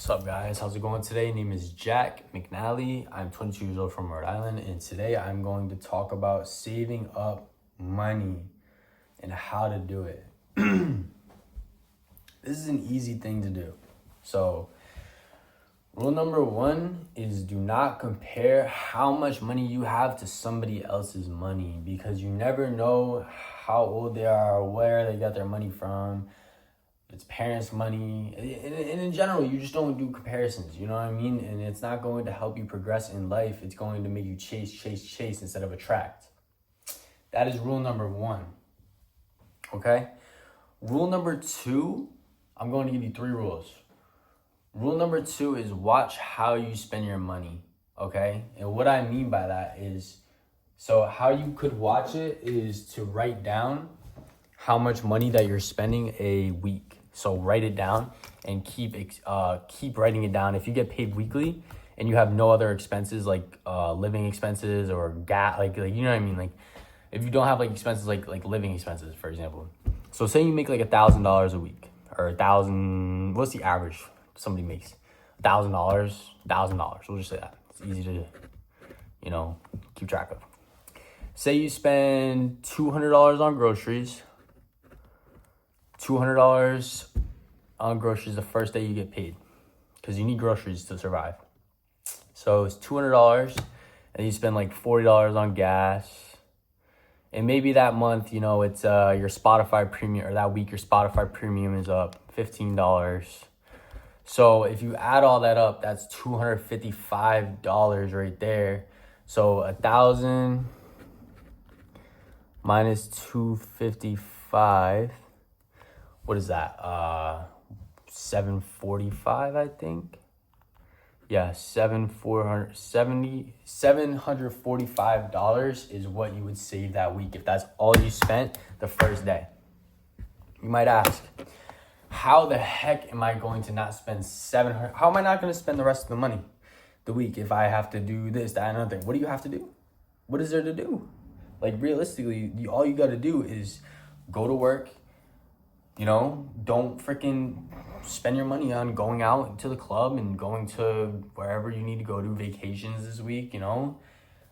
What's up, guys? How's it going today? Name is Jack McNally. I'm 22 years old from Rhode Island, and today I'm going to talk about saving up money and how to do it. This is an easy thing to do. So, rule number one is do not compare how much money you have to somebody else's money, because you never know how old they are, where they got their money from. It's parents' money, and in general, you just don't do comparisons, you know what I mean? And it's not going to help you progress in life. It's going to make you chase instead of attract. That is rule number one, okay? Rule number two, I'm going to give you 3 rules. Rule number 2 is watch how you spend your money, okay? And what I mean by that is, so how you could watch it is to write down how much money that you're spending a week. So write it down and keep writing it down. If you get paid weekly and you have no other expenses like living expenses or gas, like you know what I mean? Like if you don't have like expenses like living expenses, for example. So say you make like $1,000 a week or $1,000. What's the average somebody makes? $1,000. We'll just say that. It's easy to, keep track of. Say you spend $200 on groceries. $200 on groceries the first day you get paid, because you need groceries to survive. So it's $200, and you spend like $40 on gas. And maybe that month, it's your Spotify premium, or that week your Spotify premium is up $15. So if you add all that up, that's $255 right there. So 1,000 minus 255. What is that? 745, I think. Yeah, $745 is what you would save that week if that's all you spent the first day. You might ask, how the heck am I going to not spend $700? How am I not going to spend the rest of the money the week if I have to do this, that, and another thing? What do you have to do? What is there to do? Like, realistically, all you got to do is go to work. Don't freaking spend your money on going out to the club and going to wherever you need to go to, vacations this week,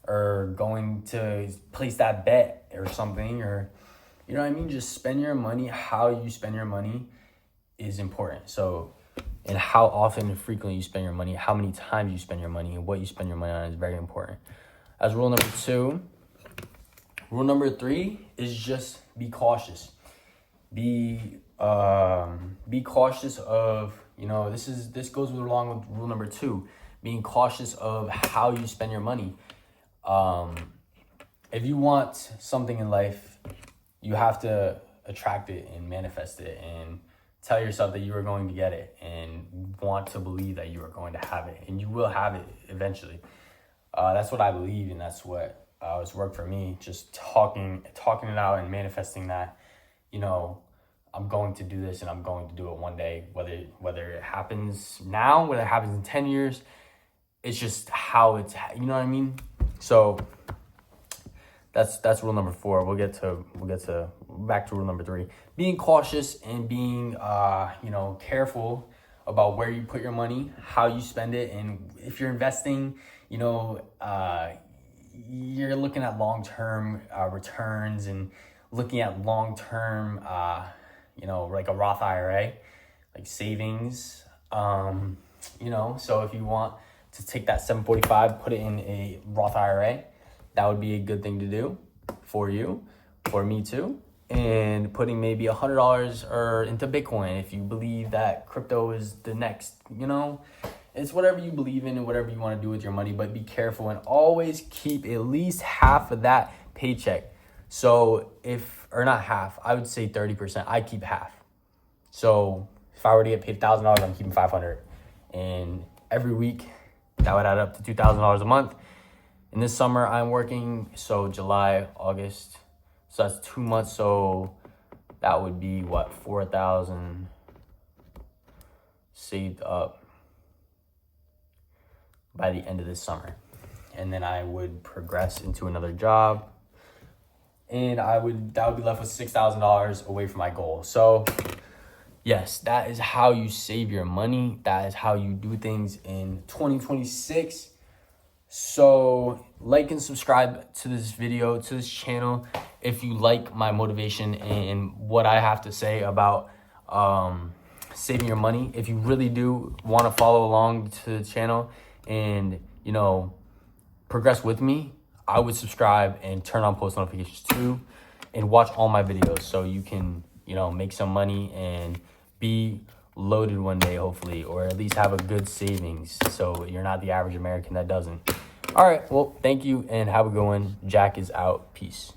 or going to place that bet or something, or, you know what I mean? Just spend your money. How you spend your money is important. So, and how often and frequently you spend your money, how many times you spend your money, and what you spend your money on is very important. As rule number 2, rule number 3 is just be cautious. Be cautious of, this goes along with rule number 2, being cautious of how you spend your money. If you want something in life, you have to attract it and manifest it and tell yourself that you are going to get it and want to believe that you are going to have it, and you will have it eventually. That's what I believe, and that's what has worked for me. Just talking it out and manifesting that, I'm going to do this and I'm going to do it one day, whether it happens now, whether it happens in 10 years, it's just how it's, you know what I mean? So that's rule number 4. We'll get to back to rule number 3. Being cautious and being, careful about where you put your money, how you spend it. And if you're investing, you're looking at long-term returns and looking at long-term, like a Roth IRA, like savings, so if you want to take that 745, put it in a Roth IRA, that would be a good thing to do for you, for me too. And putting maybe $100 or into Bitcoin if you believe that crypto is the next, it's whatever you believe in and whatever you want to do with your money, but be careful and always keep at least half of that paycheck. So or not half, I would say 30%. I keep half. So if I were to get paid $1,000, I'm keeping $500. And every week, that would add up to $2,000 a month. In this summer, I'm working, so July, August. So that's 2 months. So that would be, 4,000 saved up by the end of this summer. And then I would progress into another job. And that would be left with $6,000 away from my goal. So yes, that is how you save your money. That is how you do things in 2026. So like and subscribe to this video, to this channel, if you like my motivation and what I have to say about saving your money. If you really do want to follow along to the channel and, you know, progress with me, I would subscribe and turn on post notifications too, and watch all my videos so you can, you know, make some money and be loaded one day, hopefully, or at least have a good savings so you're not the average American that doesn't. All right, well, thank you and have a good one. Jack is out. Peace.